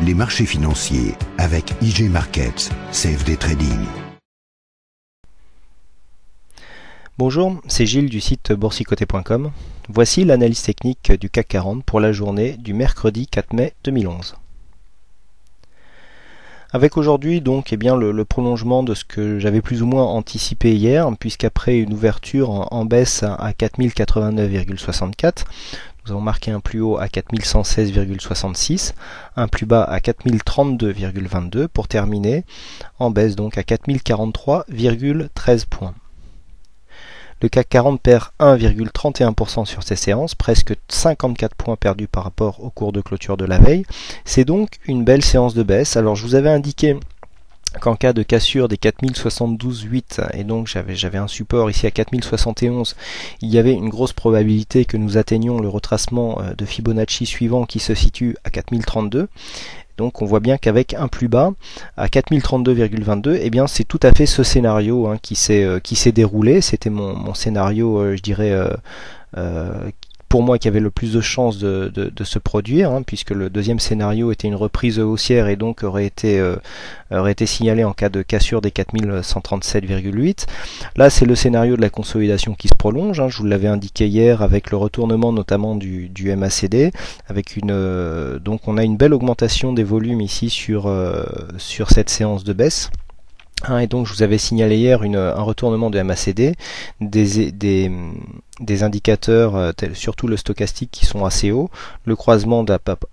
Les marchés financiers avec IG Markets, CFD Trading. Bonjour, c'est Gilles du site boursicoté.com. Voici l'analyse technique du CAC 40 pour la journée du mercredi 4 mai 2011. Avec aujourd'hui donc le prolongement de ce que j'avais plus ou moins anticipé hier, puisqu'après une ouverture en baisse à 4089,64, nous avons marqué un plus haut à 4116,66, un plus bas à 4032,22 pour terminer en baisse donc à 4043,13 points. Le CAC 40 perd 1,31% sur ces séances, presque 54 points perdus par rapport au cours de clôture de la veille. C'est donc une belle séance de baisse. Alors je vous avais indiqué qu'en cas de cassure des 4072,8 et donc j'avais un support ici à 4071, il y avait une grosse probabilité que nous atteignions le retracement de Fibonacci suivant qui se situe à 4032. Donc on voit bien qu'avec un plus bas à 4032,22, eh bien c'est tout à fait ce scénario qui s'est déroulé. C'était mon scénario, je dirais, pour moi qui avait le plus de chances de se produire, puisque le deuxième scénario était une reprise haussière et donc aurait été signalé en cas de cassure des 4137,8. Là c'est le scénario de la consolidation qui se prolonge, je vous l'avais indiqué hier avec le retournement notamment du MACD, avec donc on a une belle augmentation des volumes ici sur cette séance de baisse. Et donc je vous avais signalé hier un retournement de MACD, des indicateurs, surtout le stochastique, qui sont assez hauts. Le croisement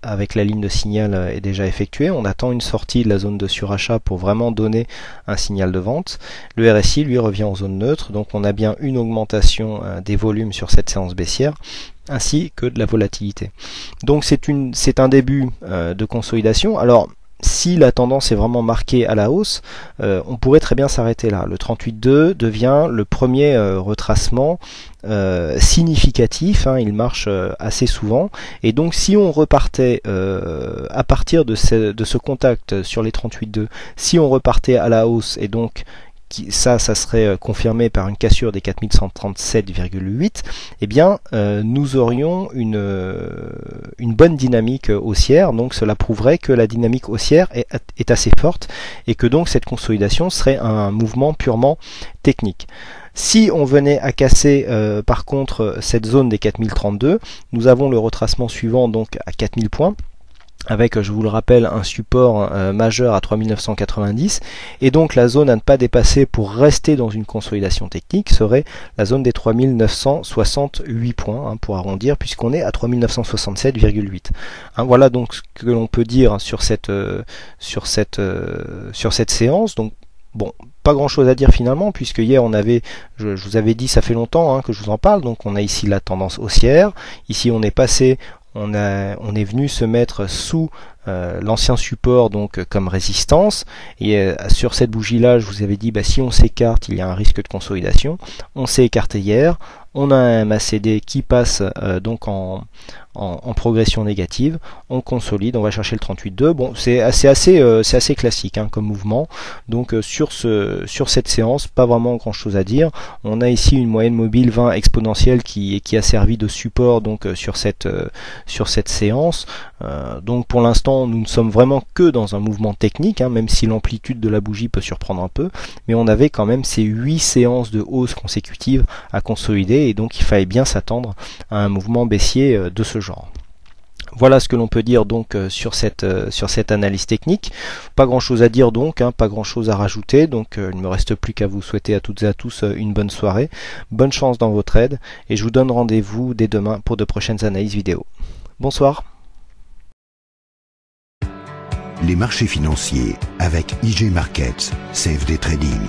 avec la ligne de signal est déjà effectué. On attend une sortie de la zone de surachat pour vraiment donner un signal de vente. Le RSI lui revient en zone neutre, donc on a bien une augmentation des volumes sur cette séance baissière, ainsi que de la volatilité. Donc c'est un début de consolidation. Alors si la tendance est vraiment marquée à la hausse, on pourrait très bien s'arrêter là. Le 38,2 devient le premier retracement significatif, il marche assez souvent, et donc si on repartait à partir de ce contact sur les 38,2, si on repartait à la hausse, et donc ça serait confirmé par une cassure des 4137,8, eh bien nous aurions une bonne dynamique haussière. Donc cela prouverait que la dynamique haussière est assez forte et que donc cette consolidation serait un mouvement purement technique. Si on venait à casser par contre cette zone des 4032, nous avons le retracement suivant donc à 4000 points, avec, je vous le rappelle, un support majeur à 3990, et donc la zone à ne pas dépasser pour rester dans une consolidation technique serait la zone des 3968 points, pour arrondir, puisqu'on est à 3967,8. Voilà donc ce que l'on peut dire sur cette séance. Donc bon, pas grand chose à dire finalement, puisque hier je vous avais dit, ça fait longtemps que je vous en parle, donc on a ici la tendance haussière, ici on est passé, on est venu se mettre sous l'ancien support donc comme résistance, et sur cette bougie là je vous avais dit si on s'écarte il y a un risque de consolidation. On s'est écarté hier, on a un MACD qui passe donc en progression négative, on consolide, on va chercher le 38,2. Bon, c'est assez classique comme mouvement. Donc sur cette séance, pas vraiment grand chose à dire. On a ici une moyenne mobile 20 exponentielle qui a servi de support donc sur cette séance. Donc pour l'instant nous ne sommes vraiment que dans un mouvement technique, même si l'amplitude de la bougie peut surprendre un peu, mais on avait quand même ces 8 séances de hausse consécutives à consolider, et donc il fallait bien s'attendre à un mouvement baissier de ce genre. Voilà ce que l'on peut dire donc sur cette analyse technique. Pas grand chose à dire donc, pas grand chose à rajouter, donc il ne me reste plus qu'à vous souhaiter à toutes et à tous une bonne soirée, bonne chance dans vos trades, et je vous donne rendez-vous dès demain pour de prochaines analyses vidéo. Bonsoir. Les marchés financiers avec IG Markets, CFD Trading.